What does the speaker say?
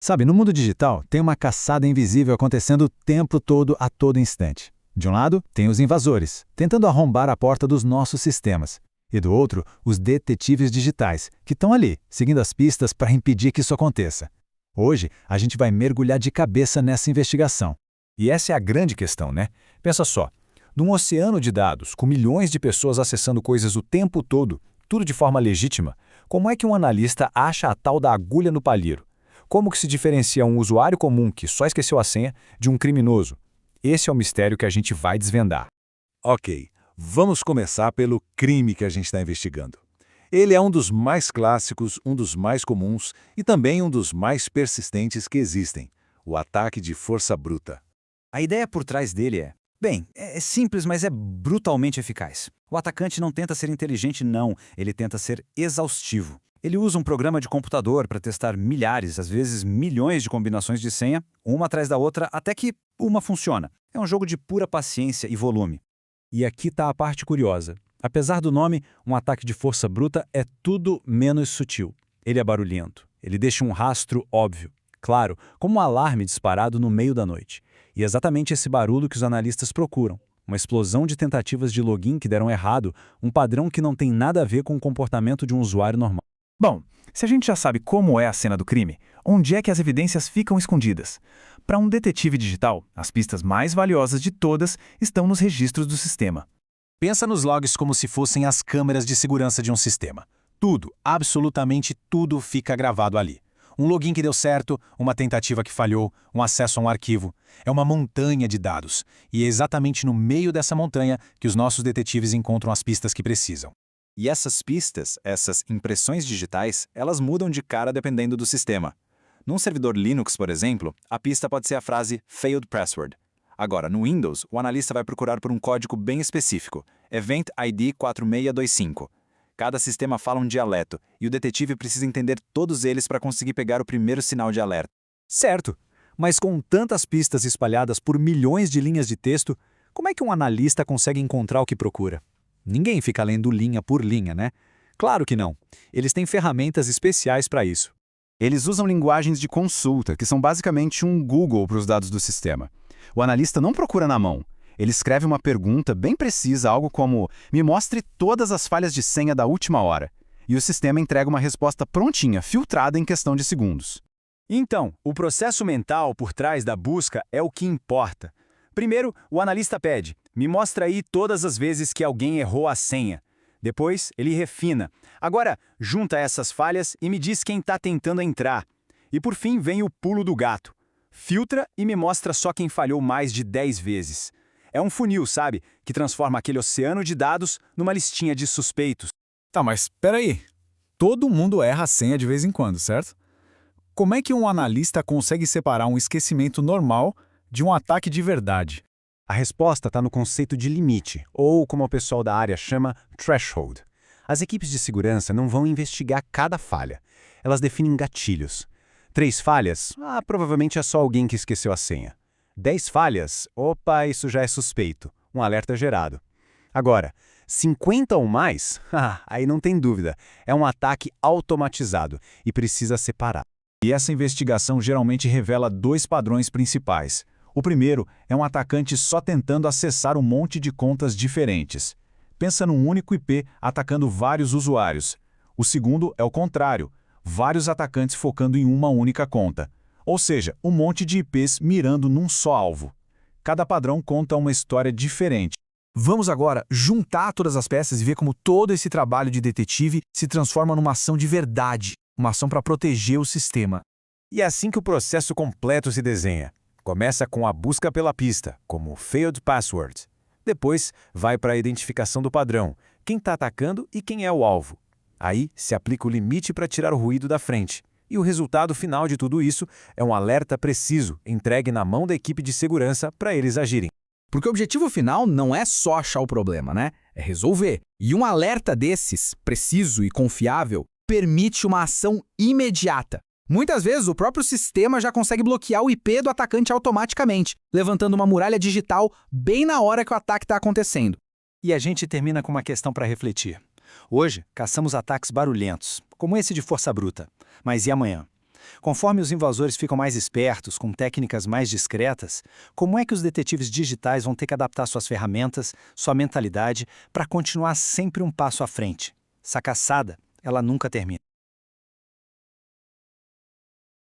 Sabe, no mundo digital, tem uma caçada invisível acontecendo o tempo todo, a todo instante. De um lado, tem os invasores, tentando arrombar a porta dos nossos sistemas. E do outro, os detetives digitais, que estão ali, seguindo as pistas para impedir que isso aconteça. Hoje, a gente vai mergulhar de cabeça nessa investigação. E essa é a grande questão, né? Pensa só, num oceano de dados, com milhões de pessoas acessando coisas o tempo todo, tudo de forma legítima, como é que um analista acha a tal da agulha no palheiro? Como que se diferencia um usuário comum que só esqueceu a senha de um criminoso? Esse é o mistério que a gente vai desvendar. Ok, vamos começar pelo crime que a gente está investigando. Ele é um dos mais clássicos, um dos mais comuns e também um dos mais persistentes que existem: o ataque de força bruta. A ideia por trás dele é simples, mas é brutalmente eficaz. O atacante não tenta ser inteligente, não. Ele tenta ser exaustivo. Ele usa um programa de computador para testar milhares, às vezes milhões de combinações de senha, uma atrás da outra, até que uma funciona. É um jogo de pura paciência e volume. E aqui está a parte curiosa. Apesar do nome, um ataque de força bruta é tudo menos sutil. Ele é barulhento. Ele deixa um rastro óbvio. Claro, como um alarme disparado no meio da noite. E é exatamente esse barulho que os analistas procuram. Uma explosão de tentativas de login que deram errado, um padrão que não tem nada a ver com o comportamento de um usuário normal. Bom, se a gente já sabe como é a cena do crime, onde é que as evidências ficam escondidas? Para um detetive digital, as pistas mais valiosas de todas estão nos registros do sistema. Pensa nos logs como se fossem as câmeras de segurança de um sistema. Tudo, absolutamente tudo fica gravado ali. Um login que deu certo, uma tentativa que falhou, um acesso a um arquivo. É uma montanha de dados. E é exatamente no meio dessa montanha que os nossos detetives encontram as pistas que precisam. E essas pistas, essas impressões digitais, elas mudam de cara dependendo do sistema. Num servidor Linux, por exemplo, a pista pode ser a frase failed password. Agora, no Windows, o analista vai procurar por um código bem específico, Event ID 4625. Cada sistema fala um dialeto, e o detetive precisa entender todos eles para conseguir pegar o primeiro sinal de alerta. Certo, mas com tantas pistas espalhadas por milhões de linhas de texto, como é que um analista consegue encontrar o que procura? Ninguém fica lendo linha por linha, né? Claro que não. Eles têm ferramentas especiais para isso. Eles usam linguagens de consulta, que são basicamente um Google para os dados do sistema. O analista não procura na mão. Ele escreve uma pergunta bem precisa, algo como: me mostre todas as falhas de senha da última hora. E o sistema entrega uma resposta prontinha, filtrada em questão de segundos. Então, o processo mental por trás da busca é o que importa. Primeiro, o analista pede: me mostra aí todas as vezes que alguém errou a senha. Depois, ele refina. Agora, junta essas falhas e me diz quem está tentando entrar. E por fim, vem o pulo do gato. Filtra e me mostra só quem falhou mais de 10 vezes. É um funil, sabe? Que transforma aquele oceano de dados numa listinha de suspeitos. Tá, mas espera aí. Todo mundo erra a senha de vez em quando, certo? Como é que um analista consegue separar um esquecimento normal de um ataque de verdade? A resposta está no conceito de limite, ou como o pessoal da área chama, threshold. As equipes de segurança não vão investigar cada falha. Elas definem gatilhos. 3 falhas? Provavelmente é só alguém que esqueceu a senha. 10 falhas? Opa, isso já é suspeito. Um alerta gerado. Agora, 50 ou mais? Aí não tem dúvida. É um ataque automatizado e precisa separar. E essa investigação geralmente revela 2 padrões principais. O primeiro é um atacante só tentando acessar um monte de contas diferentes. Pensa num único IP atacando vários usuários. O segundo é o contrário, vários atacantes focando em uma única conta. Ou seja, um monte de IPs mirando num só alvo. Cada padrão conta uma história diferente. Vamos agora juntar todas as peças e ver como todo esse trabalho de detetive se transforma numa ação de verdade, uma ação para proteger o sistema. E é assim que o processo completo se desenha. Começa com a busca pela pista, como failed password. Depois, vai para a identificação do padrão, quem está atacando e quem é o alvo. Aí, se aplica o limite para tirar o ruído da frente. E o resultado final de tudo isso é um alerta preciso, entregue na mão da equipe de segurança para eles agirem. Porque o objetivo final não é só achar o problema, né? É resolver. E um alerta desses, preciso e confiável, permite uma ação imediata. Muitas vezes, o próprio sistema já consegue bloquear o IP do atacante automaticamente, levantando uma muralha digital bem na hora que o ataque está acontecendo. E a gente termina com uma questão para refletir. Hoje, caçamos ataques barulhentos, como esse de força bruta. Mas e amanhã? Conforme os invasores ficam mais espertos, com técnicas mais discretas, como é que os detetives digitais vão ter que adaptar suas ferramentas, sua mentalidade, para continuar sempre um passo à frente? Essa caçada, ela nunca termina.